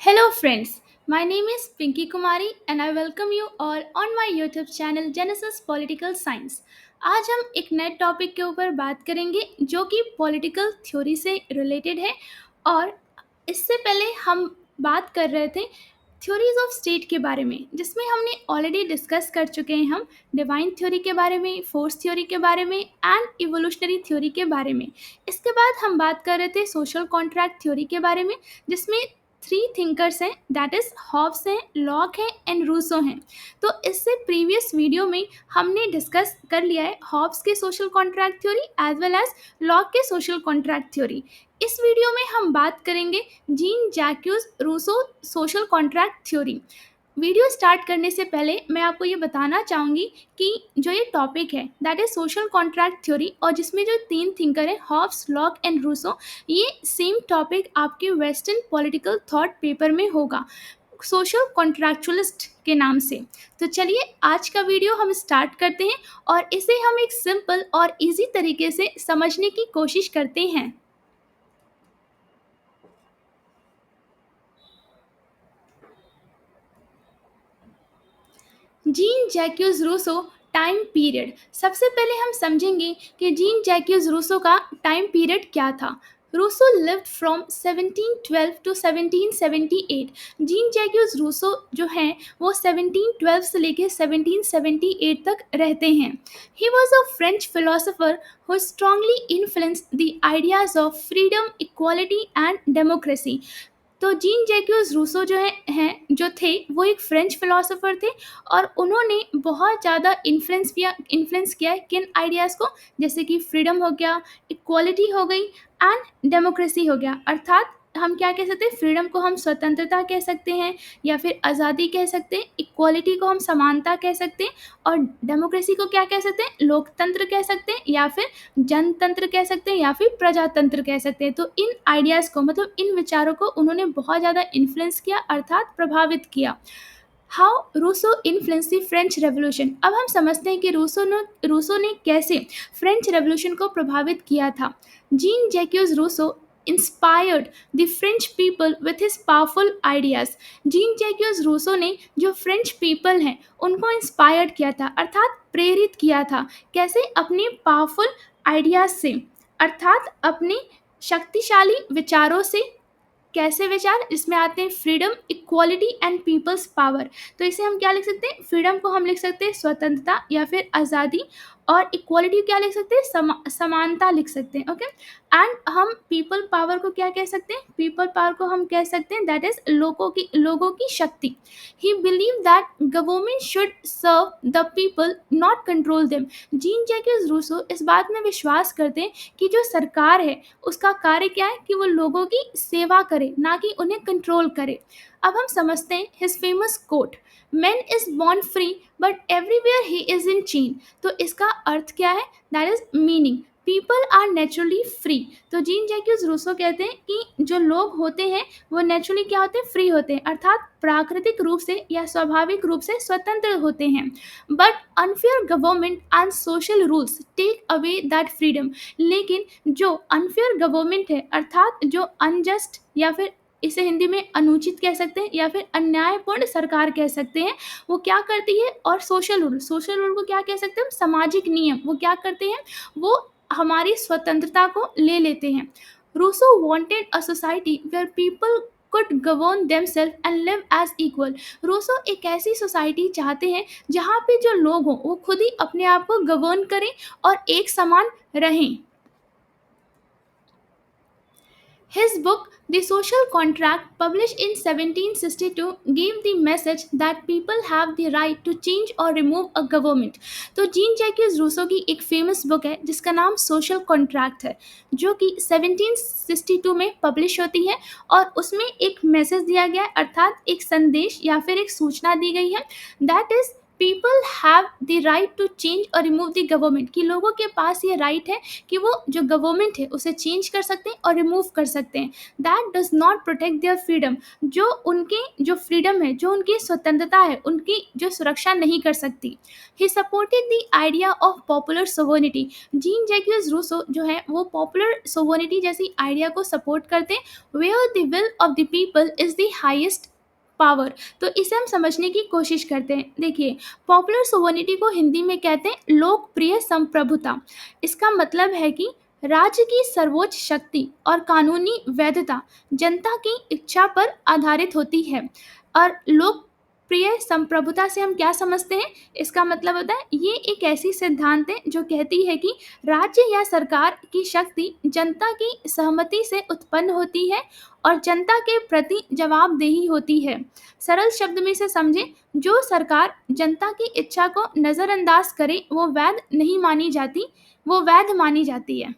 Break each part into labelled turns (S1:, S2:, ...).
S1: Hello, friends. My name is Pinky Kumari and I welcome you all on my YouTube channel Genesis Political Science. आज हम एक नए topic के ऊपर बात करेंगे जो कि पॉलिटिकल थ्योरी से रिलेटेड है और इससे पहले हम बात कर रहे थे थ्योरीज ऑफ स्टेट के बारे में जिसमें हमने ऑलरेडी डिस्कस कर चुके हैं हम डिवाइन थ्योरी के बारे में, फोर्स थ्योरी के बारे में एंड इवोल्यूशनरी थ्योरी के बारे में। इसके बाद हम बात कर रहे थे सोशल कॉन्ट्रैक्ट थ्योरी के बारे में जिसमें थ्री थिंकर्स हैं, दैट इज हॉब्स हैं, लॉक हैं एंड रूसो हैं। तो इससे प्रीवियस वीडियो में हमने डिस्कस कर लिया है हॉब्स के social contract theory as well as Locke के सोशल कॉन्ट्रैक्ट थ्योरी। इस वीडियो में हम बात करेंगे Jean Jacques Rousseau social contract theory. Video start करने से पहले मैं आपको ये बताना चाहूँगी कि जो ये टॉपिक है that is social contract theory और जिसमें जो तीन थिंकर है हॉब्स, लॉक एंड रूसो, ये सेम टॉपिक आपके वेस्टर्न पॉलिटिकल थॉट पेपर में होगा सोशल कॉन्ट्रैक्चुअलिस्ट के नाम से। तो चलिए आज का वीडियो हम स्टार्ट करते हैं और इसे हम एक सिंपल और इजी तरीके से समझने की कोशिश करते हैं। Jean Jacques Rousseau time period. सबसे पहले हम समझेंगे कि जीन जैक्यूज रूसो का टाइम पीरियड क्या था। Rousseau lived from 1712 to 1778। Jean Jacques Rousseau जो हैं वो 1712 से लेकर 1778 तक रहते हैं। He was a French philosopher who strongly influenced the ideas of freedom, equality and democracy। तो जीन जैक्यूज रूसो जो जो थे वो एक फ्रेंच फिलोसोफर थे और उन्होंने बहुत ज़्यादा इन्फ्लुएंस किया किन आइडियाज़ को, जैसे कि फ्रीडम हो गया, इक्वालिटी हो गई एंड डेमोक्रेसी हो गया। अर्थात हम क्या कह सकते हैं, फ्रीडम को हम स्वतंत्रता कह सकते हैं या फिर आज़ादी कह सकते हैं, इक्वालिटी को हम समानता कह सकते हैं और डेमोक्रेसी को क्या कह सकते हैं, लोकतंत्र कह सकते हैं या फिर जनतंत्र कह सकते हैं या फिर प्रजातंत्र कह सकते हैं। तो इन आइडियाज़ को मतलब इन विचारों को उन्होंने बहुत ज़्यादा इन्फ्लुएंस किया अर्थात प्रभावित किया। How Rousseau influence the French revolution. अब हम समझते हैं कि रूसो ने कैसे फ्रेंच रेवोल्यूशन को प्रभावित किया था। Jean Jacques Rousseau inspired the French people with his powerful ideas. Jean Jacques Rousseau ने जो फ्रेंच पीपल हैं उनको इंस्पायर्ड किया था अर्थात प्रेरित किया था। कैसे? अपने पावरफुल आइडियाज़ से अर्थात अपने शक्तिशाली विचारों से। कैसे विचार? इसमें आते हैं freedom, equality and peoples power. तो इसे हम क्या लिख सकते हैं, फ्रीडम को हम लिख सकते हैं स्वतंत्रता या फिर आज़ादी और इक्वालिटी क्या लिख सकते हैं, समानता लिख सकते हैं। ओके एंड हम पीपल पावर को क्या कह सकते हैं, पीपल पावर को हम कह सकते हैं दैट इज लोगों की शक्ति। He believed that government should serve the people not control them. Jean Jacques Rousseau इस बात में विश्वास करते हैं कि जो सरकार है उसका कार्य क्या है कि वो लोगों की सेवा करे ना कि उन्हें कंट्रोल करे। अब हम समझते हैं his famous quote, man is born free but everywhere he is in chain. तो इसका अर्थ क्या है, that is meaning people are naturally free. तो जीन जैक्यूज रूसो कहते हैं कि जो लोग होते हैं वो नेचुरली क्या होते हैं, फ्री होते हैं अर्थात प्राकृतिक रूप से या स्वाभाविक रूप से स्वतंत्र होते हैं। But unfair government and social rules take away that freedom. लेकिन जो अनफेयर गवर्नमेंट है अर्थात जो अनजस्ट या फिर इसे हिंदी में अनुचित कह सकते हैं या फिर अन्यायपूर्ण सरकार कह सकते हैं, वो क्या करती है, और सोशल रूल को क्या कह सकते हैं, सामाजिक नियम, वो क्या करते हैं, वो हमारी स्वतंत्रता को ले लेते हैं। Rousseau wanted a society where people could govern themselves and live as equal। Rousseau एक ऐसी सोसाइटी चाहते हैं जहाँ पे जो लोग हों वो खुद ही अपने आप को गवर्न करें और एक समान रहें। His book, The Social Contract, published in 1762, gave the message that people have the right to change or remove a government। तो जीन जैक्यूज रूसो की एक फेमस बुक है जिसका नाम सोशल कॉन्ट्रैक्ट है, जो कि 1762 में पब्लिश होती है और उसमें एक मैसेज दिया गया है अर्थात एक संदेश या फिर एक सूचना दी गई है that is people have the right to change और रिमूव द गवर्नमेंट, कि लोगों के पास ये राइट है कि वो जो गवर्नमेंट है उसे चेंज कर सकते हैं और रिमूव कर सकते हैं। That does not protect their freedom, जो उनकी जो फ्रीडम है, जो उनकी स्वतंत्रता है, उनकी जो सुरक्षा नहीं कर सकती। He supported the idea of popular sovereignty, Jean Jacques Rousseau जो है वो पॉपुलर सोवर्निटी जैसी आइडिया को सपोर्ट करते हैं। Where the will of the people is the highest power, तो इसे हम समझने की कोशिश करते हैं। देखिए, पॉपुलर सोवर्निटी को हिंदी में कहते हैं लोकप्रिय संप्रभुता। इसका मतलब है कि राज्य की सर्वोच्च शक्ति और कानूनी वैधता जनता की इच्छा पर आधारित होती है। और लोकप्रिय संप्रभुता से हम क्या समझते हैं? इसका मतलब होता है ये एक ऐसी सिद्धांत है जो कहती है कि राज्य या सरकार की शक्ति जनता की सहमति से उत्पन्न होती है और जनता के प्रति जवाबदेही होती है। सरल शब्द में इसे समझें, जो सरकार जनता की इच्छा को नज़रअंदाज करे वो वैध नहीं मानी जाती, वो वैध मानी जाती है।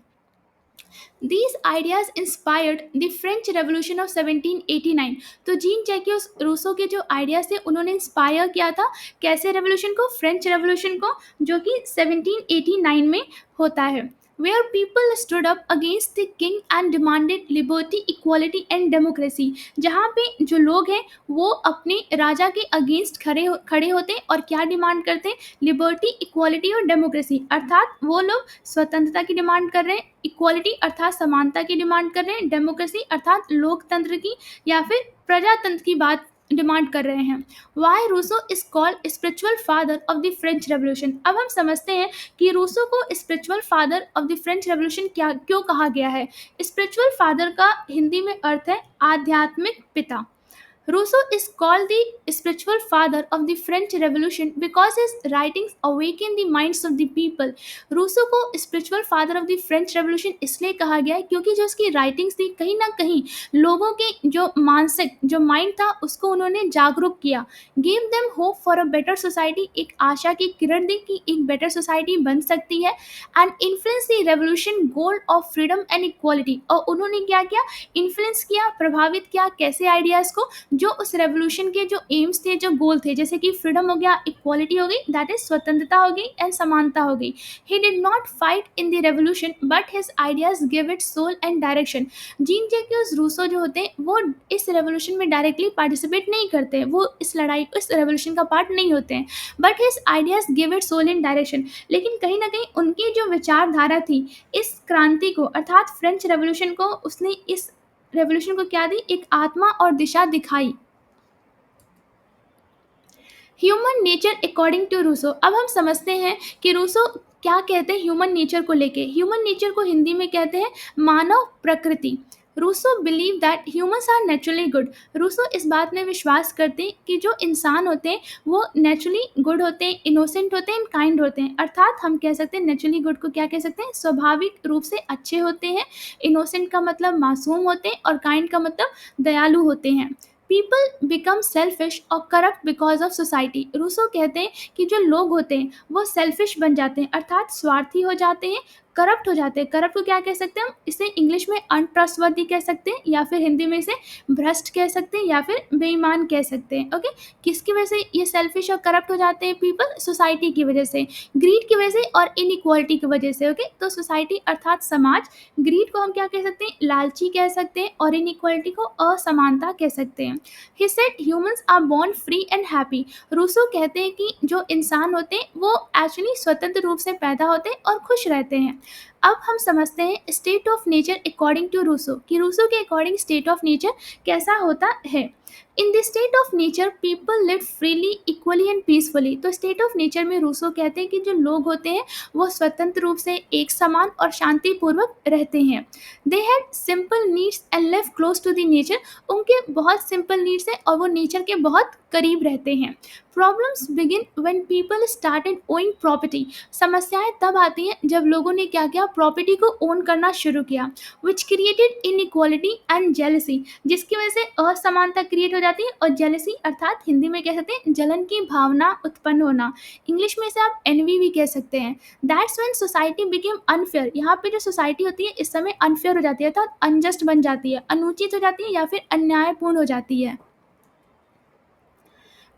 S1: These ideas inspired the French Revolution of 1789। तो जीन जैक्यूज रूसो के जो आइडियाज थे उन्होंने इंस्पायर किया था कैसे रेवोल्यूशन को? फ्रेंच रेवोल्यूशन को, जो कि 1789 में होता है। Where people stood up against the king and demanded liberty, equality and democracy। जहाँ पे जो लोग हैं वो अपने राजा के अगेंस्ट खड़े होते हैं और क्या डिमांड करते हैं? लिबर्टी, इक्वालिटी और डेमोक्रेसी, अर्थात वो लोग स्वतंत्रता की डिमांड कर रहे हैं, इक्वालिटी अर्थात समानता की डिमांड कर रहे हैं, डेमोक्रेसी अर्थात लोकतंत्र की या फिर प्रजातंत्र की बात डिमांड कर रहे हैं। Why Rousseau is called spiritual father of the French revolution. अब हम समझते हैं कि रूसो को spiritual father of the French revolution क्या क्यों कहा गया है। स्पिरिचुअल फादर का हिंदी में अर्थ है आध्यात्मिक पिता। Rousseau is called the spiritual father of the French Revolution because his writings awakened the minds of the people। Rousseau को spiritual father of the French Revolution इसलिए कहा गया है क्योंकि जो उसकी राइटिंग्स थी कहीं ना कहीं लोगों के जो मानसिक जो माइंड था उसको उन्होंने जागरूक किया। Gave them hope for a better society, एक आशा की किरण दी कि एक बेटर सोसाइटी बन सकती है। And influence the revolution goal of freedom and equality, और उन्होंने क्या किया? इन्फ्लुएंस किया, प्रभावित किया, कैसे? आइडियाज़ को जो उस रेवोल्यूशन के जो एम्स थे, जो गोल थे, जैसे कि फ्रीडम हो गया, इक्वालिटी हो गई, दैट इज स्वतंत्रता हो गई एंड समानता हो गई। He did not fight in the revolution but his ideas give it soul and direction. Jean Jacques Rousseau जो होते हैं वो इस रेवोल्यूशन में डायरेक्टली पार्टिसिपेट नहीं करते हैं, वो इस लड़ाई इस रेवोल्यूशन का पार्ट नहीं होते हैं, but his ideas give it soul and direction. लेकिन कहीं ना कहीं उनकी जो विचारधारा थी इस क्रांति को अर्थात फ्रेंच रेवोल्यूशन को, उसने इस रेवोल्यूशन को क्या दी? एक आत्मा और दिशा दिखाई। Human nature according to Rousseau. अब हम समझते हैं कि रूसो क्या कहते हैं ह्यूमन नेचर को लेके। ह्यूमन नेचर को हिंदी में कहते हैं मानव प्रकृति। Rousseau believe that humans are naturally good. Rousseau इस बात में विश्वास करते हैं कि जो इंसान होते हैं वो नेचुरली गुड होते हैं, इनोसेंट होते हैं, काइंड होते हैं। अर्थात हम कह सकते हैं नेचुरली गुड को क्या कह सकते हैं? स्वाभाविक रूप से अच्छे होते हैं। इनोसेंट का मतलब मासूम होते हैं और काइंड का मतलब दयालु होते हैं। पीपल बिकम सेल्फिश और corrupt because of society. Rousseau कहते हैं कि जो लोग होते हैं वो सेल्फिश बन जाते हैं अर्थात स्वार्थी हो जाते हैं, करप्ट हो जाते हैं। करप्ट को क्या कह सकते हैं हम? इसे इंग्लिश में अनट्रस्टवर्दी कह सकते हैं या फिर हिंदी में इसे भ्रष्ट कह सकते हैं या फिर बेईमान कह सकते हैं। ओके, किसकी वजह से ये सेल्फिश और करप्ट हो जाते हैं पीपल? सोसाइटी की वजह से, ग्रीड की वजह से और इनइक्वालिटी की वजह से। ओके, तो सोसाइटी अर्थात समाज, ग्रीड को हम क्या कह सकते हैं? लालची कह सकते हैं, और इनइक्वालिटी को असमानता कह सकते हैं। He said humans are born free and happy. Rousseau कहते हैं कि जो इंसान होते हैं वो एक्चुअली स्वतंत्र रूप से पैदा होते हैं और खुश रहते हैं। अब हम समझते हैं state of nature according to Rousseau, कि रूसो के अकॉर्डिंग स्टेट ऑफ नेचर कैसा होता है। In the state of nature people live freely, equally and peacefully. तो स्टेट ऑफ नेचर में रूसो कहते हैं कि जो लोग होते हैं वो स्वतंत्र रूप से एक समान और शांतिपूर्वक रहते हैं। They had simple needs and live close to the nature. उनके बहुत सिंपल नीड्स हैं और वो नेचर के बहुत करीब रहते हैं। Problems begin when people started owing property. समस्याएं तब आती हैं जब लोगों ने क्या किया? प्रॉपर्टी को ओन करना शुरू किया। Which created inequality and jealousy, जिसकी वजह से असमानता क्रिएट हो जाती है और जेलसी अर्थात हिंदी में कह सकते हैं जलन की भावना उत्पन्न होना। इंग्लिश में इसे आप एनवी भी कह सकते हैं। That's when society became unfair. यहाँ पे जो सोसाइटी होती है इस समय अनफेयर हो जाती है अर्थात अनजस्ट बन जाती है, अनुचित हो जाती है या फिर अन्यायपूर्ण हो जाती है।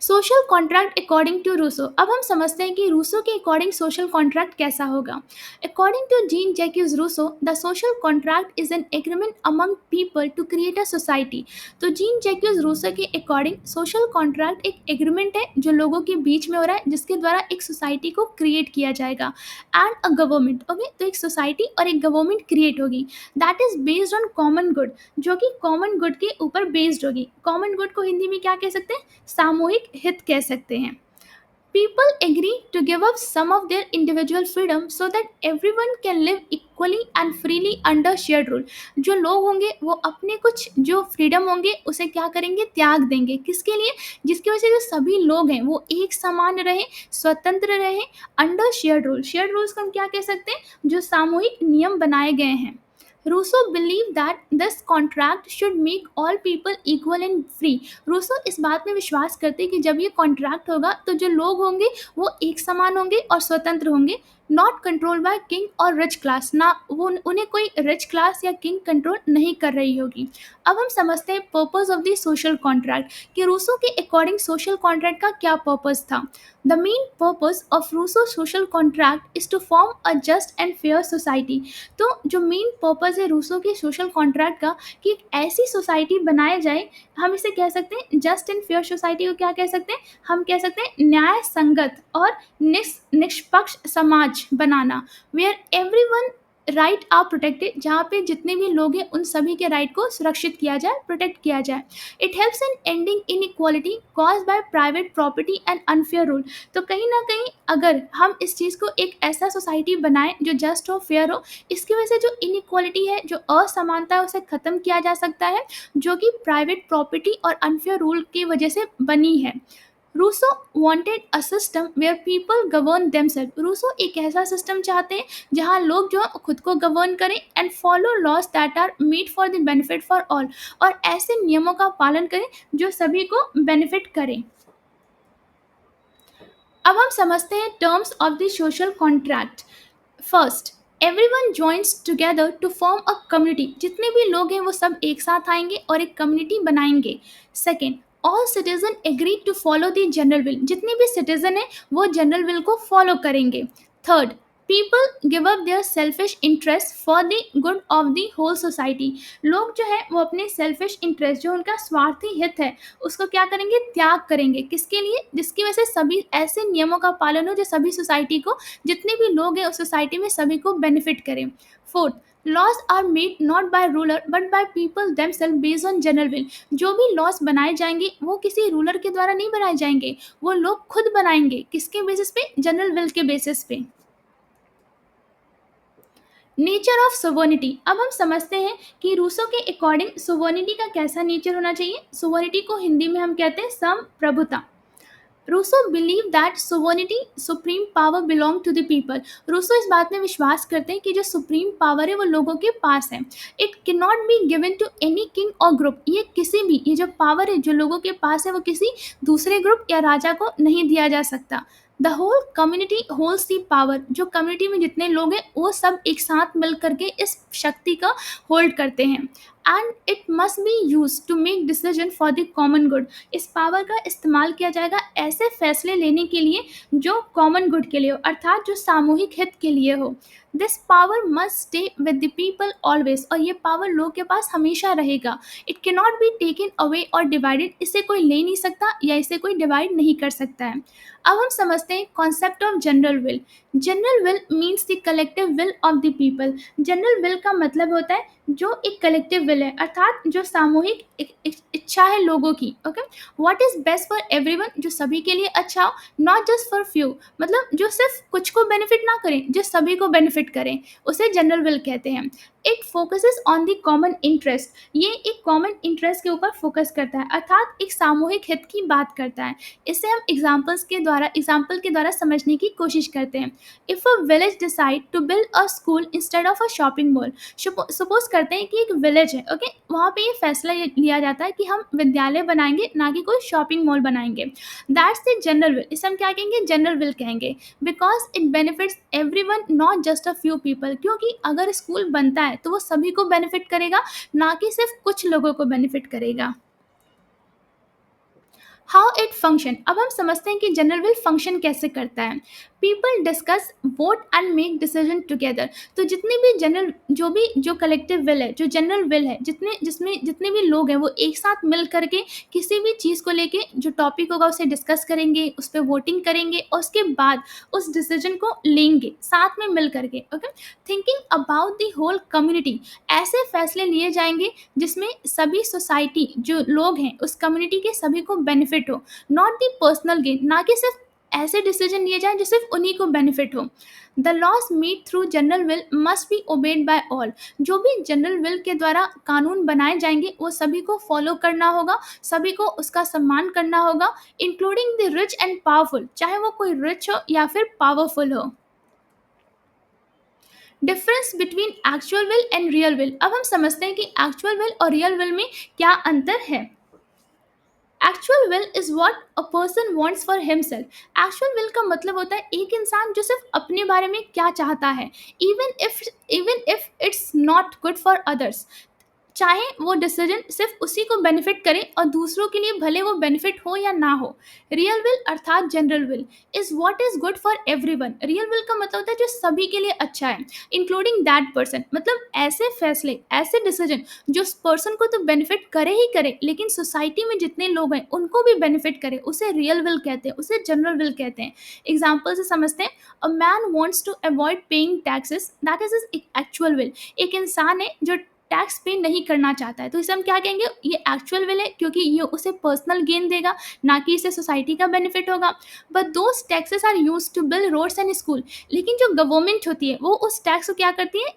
S1: Social contract according to Rousseau. अब हम समझते हैं कि रूसो के अकॉर्डिंग सोशल कॉन्ट्रैक्ट कैसा होगा। According to Jean Jacques Rousseau, the social contract is an agreement among people to create a society. तो जीन जैक्यूज रूसो के अकॉर्डिंग सोशल कॉन्ट्रैक्ट एक एग्रीमेंट है जो लोगों के बीच में हो रहा है, जिसके द्वारा एक सोसाइटी को क्रिएट किया जाएगा एंड अ गवर्नमेंट। ओके, तो एक सोसाइटी और एक गवर्नमेंट क्रिएट होगी that is based on common good, जो कि कॉमन गुड के ऊपर बेस्ड होगी। कॉमन गुड को हिंदी में क्या कह सकते हैं? सामूहिक हित कह सकते हैं। People agree to give up some of their individual freedom so that everyone can live equally and freely under shared rule। जो लोग होंगे वो अपने कुछ जो फ्रीडम होंगे उसे क्या करेंगे? त्याग देंगे। किसके लिए? जिसकी वजह से जो सभी लोग हैं वो एक समान रहे, स्वतंत्र रहे, under shared rule. Shared rules को हम क्या कह सकते हैं? जो सामूहिक नियम बनाए गए हैं। Rousseau believe that this contract should make all people equal and free. Rousseau इस बात में विश्वास करते हैं कि जब ये कॉन्ट्रैक्ट होगा तो जो लोग होंगे वो एक समान होंगे और स्वतंत्र होंगे, नॉट कंट्रोल बाय किंग और रिच क्लास। ना वो उन्हें कोई रिच क्लास या किंग कंट्रोल नहीं कर रही होगी। अब हम समझते हैं purpose of the social contract कि रूसो के अकॉर्डिंग सोशल कॉन्ट्रैक्ट का क्या पर्पस था। The main purpose of Rousseau social contract is to form a just and fair society. तो जो मेन पर्पस है रूसो के सोशल कॉन्ट्रैक्ट का कि एक ऐसी सोसाइटी बनाया जाए, हम इसे कह सकते हैं जस्ट एंड फेयर सोसाइटी को क्या कह सकते हैं? हम कह सकते हैं न्याय संगत और निष्पक्ष समाज बनाना, where everyone right are protected, जहाँ पे जितने भी लोग हैं उन सभी के राइट को सुरक्षित किया जाए, प्रोटेक्ट किया जाए। It helps in ending in equality cause by private property and unfair rule. तो कहीं ना कहीं अगर हम इस चीज़ को एक ऐसा सोसाइटी बनाएं जो जस्ट हो, फेयर हो, इसकी वजह से जो इनइक्वालिटी है, जो असमानता है, उसे ख़त्म किया जा सकता है, जो कि प्राइवेट प्रॉपर्टी और अनफेयर रूल की वजह से बनी है। Rousseau wanted a system where people govern themselves। Rousseau एक ऐसा सिस्टम चाहते हैं जहां लोग जो है खुद को गवर्न करें and follow laws that are made for the benefit for all, और ऐसे नियमों का पालन करें जो सभी को बेनिफिट करें। अब हम समझते हैं terms of the social contract. First, everyone joins together to form a community. जितने भी लोग हैं वो सब एक साथ आएंगे और एक कम्युनिटी बनाएंगे। Second, all citizen agree to follow the general will. जितने भी सिटीजन हैं वो जनरल विल को फॉलो करेंगे। Third, people give up their selfish interest for the good of the whole society. लोग जो है वो अपने सेल्फिश इंटरेस्ट, जो उनका स्वार्थी हित है, उसको क्या करेंगे? त्याग करेंगे। किसके लिए? जिसकी वजह से सभी ऐसे नियमों का पालन हो जो सभी सोसाइटी को, जितने भी लोग हैं उस सोसाइटी में, सभी को बेनिफिट करें। Fourth, laws are made not by ruler but by people themselves based on general will. जो भी लॉज बनाए जाएंगे वो किसी रूलर के द्वारा नहीं बनाए जाएंगे, वो लोग खुद बनाएंगे। किसके बेसिस पे? जनरल विल के बेसिस पे। Nature of sovereignty. अब हम समझते हैं कि रूसो के अकॉर्डिंग सोवर्निटी का कैसा नेचर होना चाहिए। सोवर्निटी को हिंदी में हम कहते हैं संप्रभुता। Rousseau believe that sovereignty supreme power belong to the people. Rousseau इस बात में विश्वास करते हैं कि जो सुप्रीम पावर है वो लोगों के पास है। It can not be given to any king और ग्रुप। ये किसी भी, ये जो पावर है जो लोगों के पास है वो किसी दूसरे ग्रुप या राजा को नहीं दिया जा सकता। The whole community holds the power. जो कम्युनिटी में जितने लोग हैं वो सब एक साथ मिल करके इस शक्ति का होल्ड करते हैं। And it must be use to make decision for the common good. इस पावर का इस्तेमाल किया जाएगा ऐसे फैसले लेने के लिए जो कॉमन गुड के लिए हो, अर्थात जो सामूहिक हित के लिए हो। This power must stay with the people always. और ये पावर लोग के पास हमेशा रहेगा। It can not be taken away और डिवाइडेड। इसे कोई ले नहीं सकता या इसे कोई डिवाइड नहीं कर सकता है। अब हम समझते हैं concept of general will. General will means the collective will of the people. General will का मतलब होता है जो एक कलेक्टिव विल है, अर्थात जो सामूहिक इच्छा है लोगों की। Okay, what is best for everyone, जो सभी के लिए अच्छा हो, नॉट जस्ट फॉर फ्यू, मतलब जो सिर्फ कुछ को बेनिफिट ना करें, जो सभी को बेनिफिट करें, उसे जनरल विल कहते हैं। It focuses on the common interest. ये एक कॉमन इंटरेस्ट के ऊपर फोकस करता है, अर्थात एक सामूहिक हित की बात करता है। इसे हम एग्जाम्पल के द्वारा समझने की कोशिश करते हैं। If a village decide to build a school instead of a shopping mall. Suppose करते हैं कि एक विलेज है, ओके, वहाँ पे ये फैसला लिया जाता है कि हम विद्यालय बनाएंगे, ना कि कोई शॉपिंग मॉल बनाएंगे। That's the general will. इसे हम क्या कहेंगे? जनरल विल कहेंगे। Because it benefits everyone not just a few people. क्योंकि अगर स्कूल बनता है तो वो सभी को बेनिफिट करेगा, ना कि सिर्फ कुछ लोगों को बेनिफिट करेगा। हाउ इट फंक्शन, अब हम समझते हैं कि जनरल विल फंक्शन कैसे करता है। People discuss, vote and make decision together. तो जितने भी जनरल, जो कलेक्टिव विल है, जो जनरल विल है, जिसमें जितने भी लोग हैं वो एक साथ मिल करके किसी भी चीज़ को लेके जो टॉपिक होगा उसे डिस्कस करेंगे, उस पर वोटिंग करेंगे और उसके बाद उस डिसीजन को लेंगे साथ में मिल करके। Okay, thinking about the whole community, ऐसे फैसले लिए जाएंगे जिसमें सभी सोसाइटी जो लोग हैं उस कम्युनिटी के सभी को बेनिफिट हो, नॉट दी पर्सनल गेन, ना कि सिर्फ ऐसे डिसीजन लिए जाएं जो सिर्फ उन्हीं को बेनिफिट हो। The laws made through general will must be obeyed by all, जो भी जनरल विल के द्वारा कानून बनाए जाएंगे वो सभी को फॉलो करना होगा, सभी को उसका सम्मान करना होगा, including the rich and powerful, चाहे वो कोई रिच हो या फिर पावरफुल हो। Difference between actual will and real will, अब हम समझते हैं कि एक्चुअल विल और रियल विल में क्या अंतर है। Actual will is what a person wants for himself, actual will का मतलब होता है एक इंसान जो सिर्फ अपने बारे में क्या चाहता है, even if it's not good for others, चाहे वो डिसीजन सिर्फ उसी को बेनिफिट करे और दूसरों के लिए भले वो बेनिफिट हो या ना हो। रियल विल अर्थात general will is what is good for everyone, real will का मतलब होता है जो सभी के लिए अच्छा है, इंक्लूडिंग दैट पर्सन, मतलब ऐसे फैसले, ऐसे डिसीजन जो उस पर्सन को तो बेनिफिट करे ही करे लेकिन सोसाइटी में जितने लोग हैं उनको भी बेनिफिट करे, उसे रियल विल कहते हैं, उसे जनरल विल कहते हैं। एग्जाम्पल से समझते हैं, a man wants to avoid paying taxes, that is is actual will, एक इंसान है जो टैक्स पे नहीं करना चाहता है तो इसे हम क्या कहेंगे, ये एक्चुअल विल है क्योंकि ये उसे पर्सनल गेन देगा, ना कि इसे सोसाइटी का बेनिफिट होगा। But those taxes are use to build roads and school, लेकिन जो गवर्नमेंट होती है वो उस टैक्स को क्या करती है,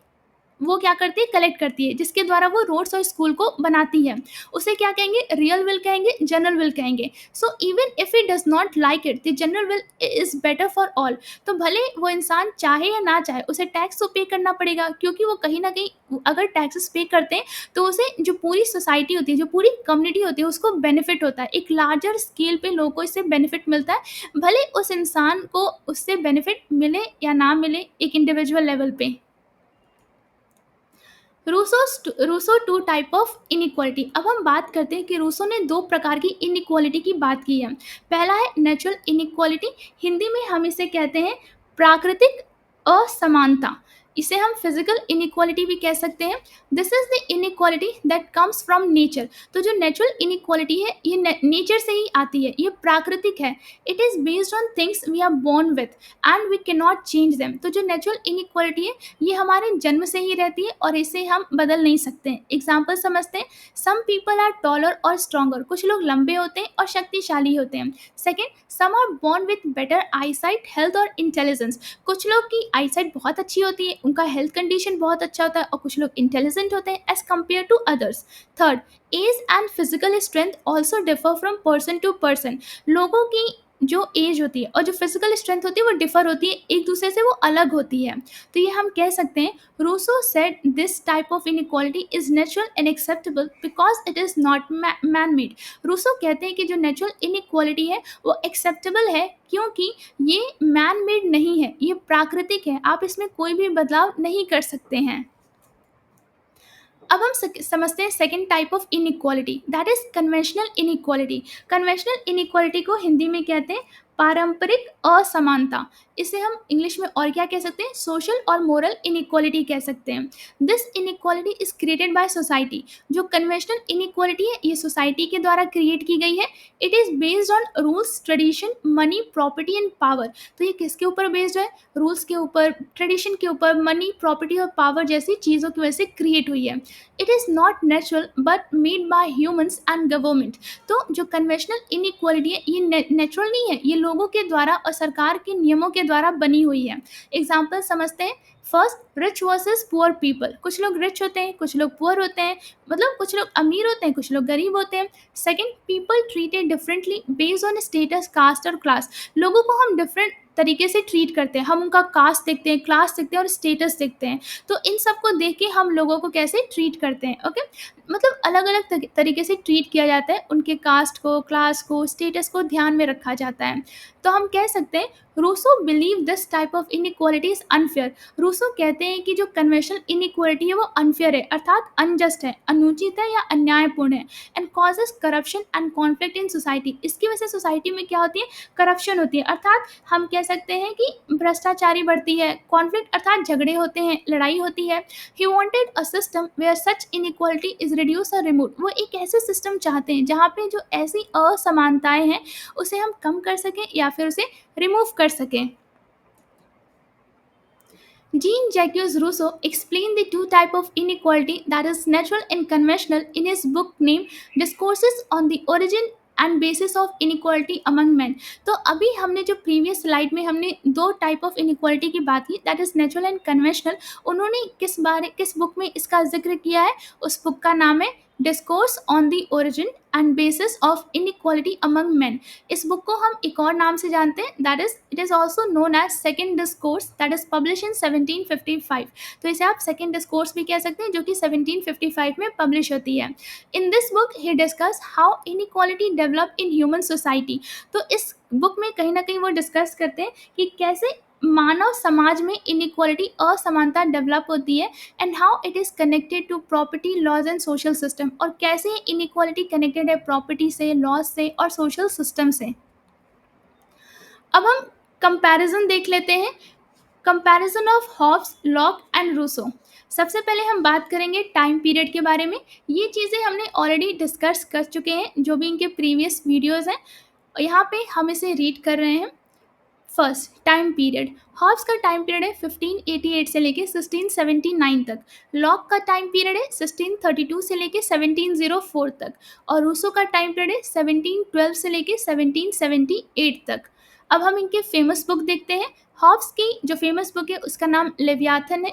S1: वो क्या करती है, कलेक्ट करती है, जिसके द्वारा वो रोड्स और स्कूल को बनाती है, उसे क्या कहेंगे, रियल विल कहेंगे, जनरल विल कहेंगे। So even if it does not like it, the general will is better for all, तो भले वो इंसान चाहे या ना चाहे उसे टैक्स तो पे करना पड़ेगा, क्योंकि वो कहीं ना कहीं अगर टैक्सेस पे करते हैं तो उसे जो पूरी सोसाइटी होती है, जो पूरी कम्युनिटी होती है उसको बेनिफिट होता है, एक लार्जर स्केल पे लोगों को इससे बेनिफिट मिलता है, भले उस इंसान को उससे बेनिफिट मिले या ना मिले एक इंडिविजुअल लेवल पे। Rousseau two type of inequality, अब हम बात करते हैं कि रूसो ने दो प्रकार की इनइक्वालिटी की बात की है। पहला है नेचुरल इनइक्वालिटी, हिंदी में हम इसे कहते हैं प्राकृतिक असमानता, इसे हम फिजिकल इनइक्वालिटी भी कह सकते हैं। This is the inequality that comes from nature, तो जो नेचुरल इनइक्वालिटी है ये नेचर से ही आती है, ये प्राकृतिक है। It is based on things we are born with and we can not change them, तो जो नेचुरल इनइक्वालिटी है ये हमारे जन्म से ही रहती है और इसे हम बदल नहीं सकते हैं। एग्जाम्पल समझते हैं, सम पीपल आर टॉलर और स्ट्रॉन्गर, कुछ लोग लंबे होते हैं और शक्तिशाली होते हैं। Second, some are born with better eyesight, health और इंटेलिजेंस, कुछ लोग की आईसाइट बहुत अच्छी होती है, उनका हेल्थ कंडीशन बहुत अच्छा होता है और कुछ लोग इंटेलिजेंट होते हैं as compare to others. Third, age and physical strength also differ from person to person, लोगों की जो एज होती है और जो फिजिकल स्ट्रेंथ होती है वो डिफर होती है, एक दूसरे से वो अलग होती है। तो ये हम कह सकते हैं, Rousseau said this type of inequality is natural and acceptable because it is not man made, Rousseau कहते हैं कि जो नेचुरल इनइक्वालिटी है वो एक्सेप्टेबल है क्योंकि ये मैन मेड नहीं है, ये प्राकृतिक है, आप इसमें कोई भी बदलाव नहीं कर सकते हैं। अब हम समझते हैं second type of inequality, that is conventional inequality. Conventional inequality को हिंदी में कहते हैं पारंपरिक असमानता, इसे हम इंग्लिश में और क्या कह सकते हैं, सोशल और मोरल इनइक्वालिटी कह सकते हैं। This inequality is created by society, जो कन्वेंशनल इनइक्वालिटी है ये सोसाइटी के द्वारा क्रिएट की गई है। It is based on rules, tradition, money, property and power, तो ये किसके ऊपर बेस्ड है, रूल्स के ऊपर, ट्रेडिशन के ऊपर, मनी, प्रॉपर्टी और पावर जैसी चीज़ों की वजह से क्रिएट हुई है। It is not natural but made by humans and government, तो जो कन्वेंशनल इनइक्वालिटी है ये नेचुरल नहीं है, ये लोगों के द्वारा और सरकार के नियमों के द्वारा बनी हुई है। एग्जाम्पल समझते हैं, first rich versus poor people, कुछ लोग रिच होते हैं, कुछ लोग पुअर होते हैं, मतलब कुछ लोग अमीर होते हैं, कुछ लोग गरीब होते हैं। Second, people treated differently based on status, caste और क्लास, लोगों को हम डिफरेंट तरीके से ट्रीट करते हैं, हम उनका कास्ट देखते हैं, क्लास देखते हैं और स्टेटस देखते हैं, तो इन सब को देख के हम लोगों को कैसे ट्रीट करते हैं। ओके, मतलब अलग अलग तरीके से ट्रीट किया जाता है, उनके कास्ट को, क्लास को, स्टेटस को ध्यान में रखा जाता है। तो हम कह सकते हैं Rousseau believe this type of inequality is unfair. Rousseau कहते हैं कि जो कन्वेंशनल इनइक्वालिटी है वो अनफेयर है, अर्थात अनजस्ट है, अनुचित है या अन्यायपूर्ण है, and causes corruption and conflict in society. इसकी वजह से सोसाइटी में क्या होती है, करप्शन होती है, अर्थात हम कह सकते हैं कि भ्रष्टाचारी बढ़ती है, कॉन्फ्लिक्ट अर्थात झगड़े होते हैं, लड़ाई होती है। He wanted a system where such inequality is reduce और रिमूव। वो एक ऐसे सिस्टम चाहते हैं जहाँ पे जो ऐसी असमानताएं हैं उसे हम कम कर सकें या फिर उसे रिमूव कर सकें। Jean-Jacques Rousseau explained the two types of inequality, that is natural and conventional, in his book named Discourses on the Origin and basis of inequality among man. तो अभी हमने जो प्रीवियस स्लाइड में हमने दो टाइप ऑफ इनइक्वालिटी की बात की, that is natural and conventional. उन्होंने किस बुक में इसका जिक्र किया है, उस बुक का नाम है discourse on the origin and basis of inequality among man. इस बुक को हम एक और नाम से जानते हैं, that is it is also known as second discourse, that is publish in 1755। तो इसे आप सेकेंड डिस्कोर्स भी कह सकते हैं, जो कि 1755 में पब्लिश होती है। In this book he discuss how inequality develop in human society. तो इस बुक में कहीं ना कहीं वो डिस्कस करते हैं कि कैसे मानव समाज में इनइक्वालिटी असमानता डेवलप होती है, and how it is connected to property laws and social system, और कैसे इनइक्वालिटी कनेक्टेड है प्रॉपर्टी से, लॉज से और सोशल सिस्टम से। अब हम कंपैरिजन देख लेते हैं, comparison of Hobbes, Locke and Rousseau. सबसे पहले हम बात करेंगे टाइम पीरियड के बारे में। ये चीज़ें हमने ऑलरेडी डिस्कस कर चुके हैं जो भी इनके प्रीवियस वीडियोस हैं, यहाँ पे हम इसे रीड कर रहे हैं। First, time period. हॉब्स का टाइम पीरियड है 1588 से लेके 1679 तक। लॉक का टाइम पीरियड है 1632 से लेके 1704 तक। और रूसो का टाइम पीरियड है 1712 से लेके 1778 तक। अब हम इनके फेमस बुक देखते हैं। हॉब्स की जो फेमस बुक है उसका नाम लेवियाथन है।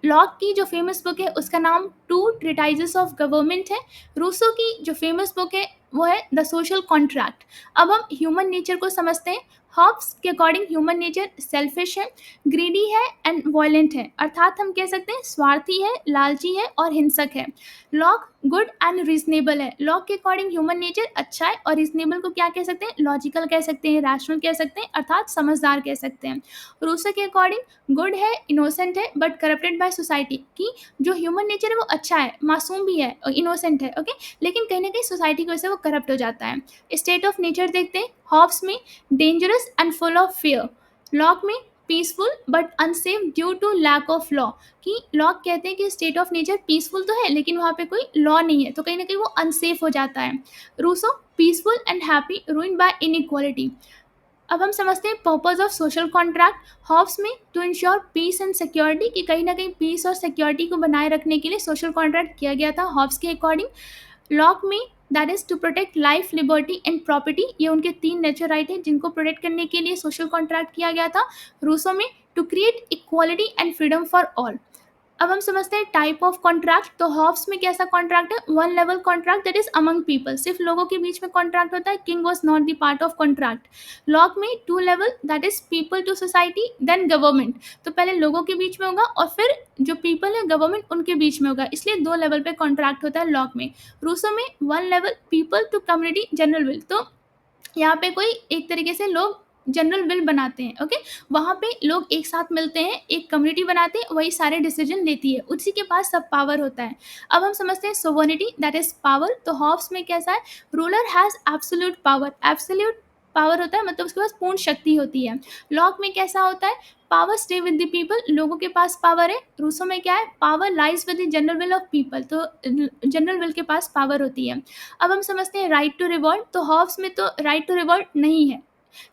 S1: लॉक की जो फेमस बुक है उसका नाम टू ट्रिटाइजेस ऑफ गवर्नमेंट है। रूसो की जो फेमस बुक है वो है द सोशल कॉन्ट्रैक्ट। अब हम ह्यूमन नेचर को समझते हैं। हॉब्स के अकॉर्डिंग ह्यूमन नेचर सेल्फिश है, ग्रीडी है एंड वायलेंट है, अर्थात हम कह सकते हैं स्वार्थी है, लालची है और हिंसक है। लॉक गुड एंड रीजनेबल है। लॉक के अकॉर्डिंग ह्यूमन नेचर अच्छा है, और रीजनेबल को क्या कह सकते हैं, लॉजिकल कह सकते हैं, रैशनल कह सकते हैं, अर्थात समझदार कह सकते हैं। रूसो के अकॉर्डिंग गुड है, इनोसेंट है बट करप्टेड बाय सोसाइटी, की जो ह्यूमन नेचर है वो अच्छा है, मासूम भी है और इनोसेंट है, ओके, लेकिन कहीं ना कहीं सोसाइटी की वजह से वो करप्ट हो जाता है। स्टेट ऑफ नेचर देखते हैं। हॉब्स में dangerous and full of fear. Locke में peaceful but unsafe due to lack of law, कि लॉक कहते हैं कि स्टेट ऑफ नेचर पीसफुल तो है लेकिन वहाँ पे कोई लॉ नहीं है, तो कहीं ना कहीं वो अनसेफ हो जाता है। Rousseau peaceful and happy ruined by inequality. अब हम समझते हैं purpose of social contract. Hobbes में to ensure peace and security, कि कहीं ना कहीं पीस और सिक्योरिटी को बनाए रखने के लिए सोशल कॉन्ट्रैक्ट किया गया था हॉब्स के अकॉर्डिंग। लॉक में that is to protect life, liberty and property, ये उनके तीन नेचर राइट है जिनको प्रोटेक्ट करने के लिए सोशल कॉन्ट्रैक्ट किया गया था। रूसो में to create equality and freedom for all. अब हम समझते हैं टाइप ऑफ कॉन्ट्रैक्ट। तो हॉब्स में कैसा कॉन्ट्रैक्ट है, one level contract, that is among people, सिर्फ लोगों के बीच में कॉन्ट्रैक्ट होता है, king was not the part of contract. Locke में two level, that is people to society then government, तो पहले लोगों के बीच में होगा और फिर जो पीपल है गवर्नमेंट उनके बीच में होगा, इसलिए दो लेवल पे कॉन्ट्रैक्ट होता है लॉक में। रूसो में one level, people to community general will, तो यहाँ पे कोई एक तरीके से लोग जनरल विल बनाते हैं, ओके, वहाँ पे लोग एक साथ मिलते हैं, एक कम्युनिटी बनाते हैं, वही सारे डिसीजन लेती है, उसी के पास सब पावर होता है। अब हम समझते हैं सोवर्निटी, दैट इज पावर। तो हॉब्स में कैसा है, ruler has absolute power, absolute power होता है मतलब उसके पास पूर्ण शक्ति होती है। लॉक में कैसा होता है, power stay with the people, लोगों के पास पावर है। रूसो में क्या है, power lies with the general will of people, तो जनरल विल के पास पावर होती है। अब हम समझते हैं राइट टू रिवॉल्ट। तो हॉब्स में तो राइट टू रिवॉल्ट नहीं है।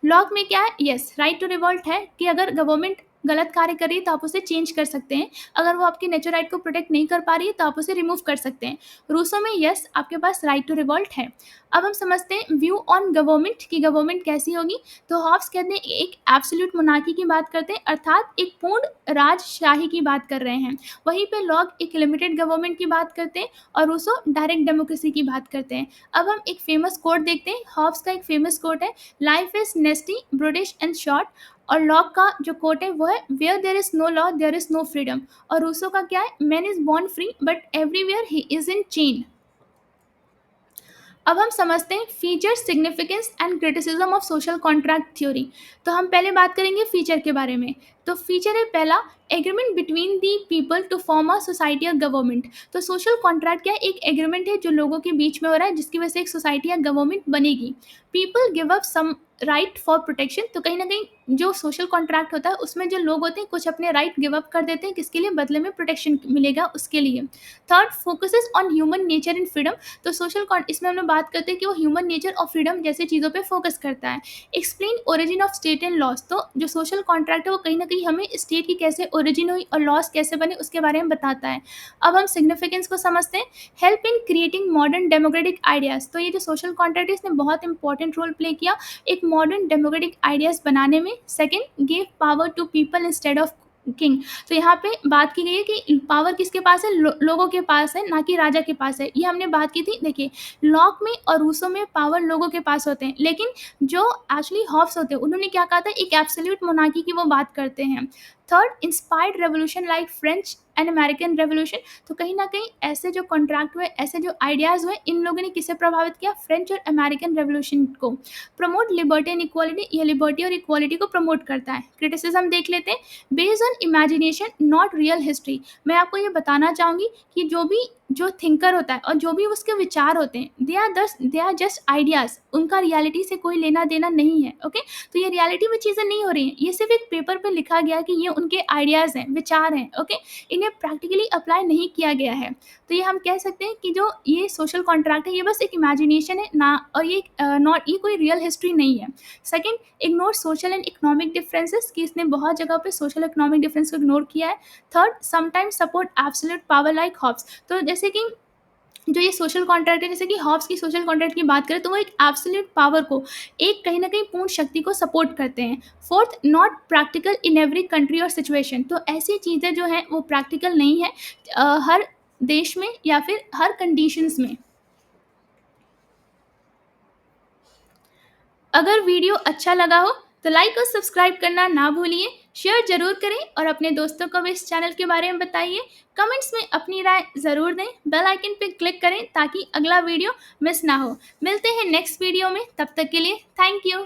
S1: लॉक में क्या है, यस राइट टू रिवॉल्ट है, कि अगर गवर्नमेंट गलत कार्य कर रही है तो आप उसे चेंज कर सकते हैं, अगर वो आपके नेचर राइट को प्रोटेक्ट नहीं कर पा रही है तो आप उसे रिमूव कर सकते हैं। रूसो में यस आपके पास राइट टू रिवॉल्ट है। अब हम समझते हैं व्यू ऑन गवर्नमेंट, की गवर्नमेंट कैसी होगी। तो हॉब्स कहते हैं एक एब्सोल्यूट मोनार्की की बात करते हैं, अर्थात एक पूर्ण राजशाही की बात कर रहे हैं। वहीं पे लॉक एक लिमिटेड गवर्नमेंट की बात करते हैं और रूसो डायरेक्ट डेमोक्रेसी की बात करते हैं। अब हम एक फेमस कोट देखते हैं। हॉब्स का एक फेमस कोट है, life is nasty, British and short. और लॉक का जो कोट है वो है, where there is no law there is no freedom. और रूसो का क्या है, man is born free but everywhere he is in chain. अब हम समझते हैं feature, significance and criticism of social contract theory. तो हम पहले बात करेंगे फीचर के बारे में। तो फीचर है पहला, agreement between the people to form a society या गवर्नमेंट। तो सोशल कॉन्ट्रैक्ट क्या है? एक एग्रीमेंट है जो लोगों के बीच में हो रहा है, जिसकी वजह से एक सोसाइटी या गवर्नमेंट बनेगी। People give up some right for protection. तो कहीं ना कहीं जो सोशल कॉन्ट्रैक्ट होता है उसमें जो लोग होते हैं कुछ अपने राइट गिव अप कर देते हैं, किसके लिए? बदले में प्रोटेक्शन मिलेगा उसके लिए। Third, focuses on human nature and freedom. तो इसमें हम लोग बात करते हैं कि वो ह्यूमन नेचर और फ्रीडम जैसी चीज़ों पे फोकस करता है। Explain origin of state and loss. तो जो सोशल कॉन्ट्रैक्ट है वो कहीं ना कहीं हमें स्टेट की कैसे ओरिजिन हुई और लॉस कैसे बने उसके बारे में बताता है। अब हम सिग्निफिकेंस को समझते हैं। Help in creating modern democratic ideas. तो ये जो सोशल कॉन्ट्रैक्ट है इसने बहुत इंपॉर्टेंट रोल प्ले किया एक मॉडर्न डेमोक्रेटिक आइडियाज़ बनाने में। Second, give power to people instead of king. तो यहाँ पे बात की गई है कि पावर किसके पास है? लोगों के पास है, ना कि राजा के पास है। ये हमने बात की थी। देखिए, लॉक में और रूसो में पावर लोगों के पास होते हैं, लेकिन जो एक्चुअली हॉब्स होते हैं उन्होंने क्या कहा था? एक एब्सोल्यूट मोनार्की की वो बात करते हैं। Third, inspired revolution like French and American revolution. तो कहीं ना कहीं ऐसे जो कॉन्ट्रैक्ट हुए, ऐसे जो आइडियाज़ हुए, इन लोगों ने किसे प्रभावित किया? फ्रेंच और अमेरिकन रेवोल्यूशन को। Promote liberty and equality. ये लिबर्टी और इक्वालिटी को प्रमोट करता है। क्रिटिसिज्म देख लेते हैं। Based on imagination not real history. मैं आपको ये बताना चाहूँगी कि जो थिंकर होता है और जो भी उसके विचार होते हैं, दे आर जस्ट आइडियाज़। उनका रियलिटी से कोई लेना देना नहीं है। ओके, तो ये रियलिटी में चीज़ें नहीं हो रही हैं, ये सिर्फ एक पेपर पे लिखा गया कि ये उनके आइडियाज़ हैं, विचार हैं। ओके, इन्हें प्रैक्टिकली अप्लाई नहीं किया गया है। तो ये हम कह सकते हैं कि जो ये सोशल कॉन्ट्रैक्ट है ये बस एक इमेजिनेशन है ना, और ये कोई रियल हिस्ट्री नहीं है। Second, ignore social and economic differences, कि इसने बहुत जगह पे सोशल इकोनॉमिक डिफरेंस को इग्नोर किया है। Third, sometimes support absolute power like Hobbes. तो जैसे कि जो ये सोशल कॉन्ट्रैक्ट है, जैसे कि हॉब्स की सोशल कॉन्ट्रैक्ट की बात करें तो वो एक एब्सोल्यूट पावर को, एक कहीं ना कहीं पूर्ण शक्ति को सपोर्ट करते हैं। Fourth, not practical in every country और सिचुएशन। तो ऐसी चीज़ें जो हैं वो प्रैक्टिकल नहीं है हर देश में या फिर हर कंडीशंस में। अगर वीडियो अच्छा लगा हो तो लाइक और सब्सक्राइब करना ना भूलिए। शेयर जरूर करें और अपने दोस्तों को भी इस चैनल के बारे में बताइए। कमेंट्स में अपनी राय ज़रूर दें। बेल आइकन पर क्लिक करें ताकि अगला वीडियो मिस ना हो। मिलते हैं नेक्स्ट वीडियो में, तब तक के लिए थैंक यू।